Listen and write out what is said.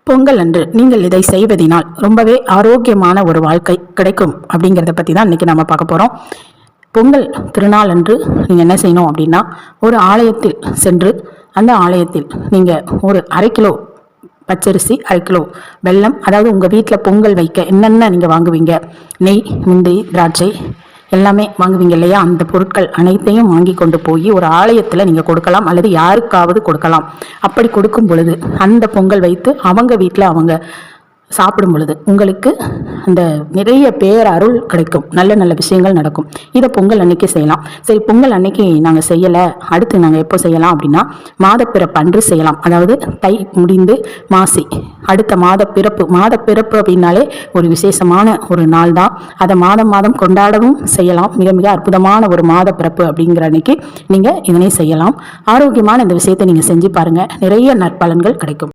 பொங்கல் அன்று நீங்கள் இதை செய்வதினால் ரொம்பவே ஆரோக்கியமான ஒரு வாழ்க்கை கிடைக்கும் அப்படிங்கிறத பற்றி தான் இன்றைக்கி நம்ம பார்க்க போகிறோம். பொங்கல் திருநாள் அன்று நீங்கள் என்ன செய்யணும் அப்படின்னா, ஒரு ஆலயத்தில் சென்று அந்த ஆலயத்தில் நீங்கள் ஒரு 1/2 கிலோ பச்சரிசி, 1/2 கிலோ வெல்லம், அதாவது உங்கள் வீட்டில் பொங்கல் வைக்க என்னென்ன நீங்கள் வாங்குவீங்க, நெய், முந்திரி, திராட்சை எல்லாமே வாங்குவீங்க இல்லையா, அந்த பொருட்கள் அனைத்தையும் வாங்கி கொண்டு போய் ஒரு ஆலயத்தில் நீங்கள் கொடுக்கலாம், அல்லது யாருக்காவது கொடுக்கலாம். அப்படி கொடுக்கும் பொழுது அந்த பொங்கல் வைத்து அவங்க வீட்டில் அவங்க சாப்பிடும் பொழுது உங்களுக்கு அந்த நிறைய பேரருள் கிடைக்கும், நல்ல நல்ல விஷயங்கள் நடக்கும். இதை பொங்கல் அன்னைக்கு செய்யலாம். சரி, பொங்கல் அன்னைக்கு நாங்கள் செய்யலை, அடுத்து நாங்கள் எப்போ செய்யலாம் அப்படின்னா, மாதப்பிறப்பு அன்று செய்யலாம். அதாவது தை முடிந்து மாசி அடுத்த மாதப்பிறப்பு அப்படின்னாலே ஒரு விசேஷமான ஒரு நாள் தான். அதை மாதம் மாதம் கொண்டாடவும் செய்யலாம். மிக மிக அற்புதமான ஒரு மாதப்பிறப்பு அப்படிங்கிற அன்னைக்கு நீங்கள் இதனை செய்யலாம். ஆரோக்கியமான இந்த விஷயத்தை நீங்கள் செஞ்சு பாருங்கள், நிறைய நற்பலன்கள் கிடைக்கும்.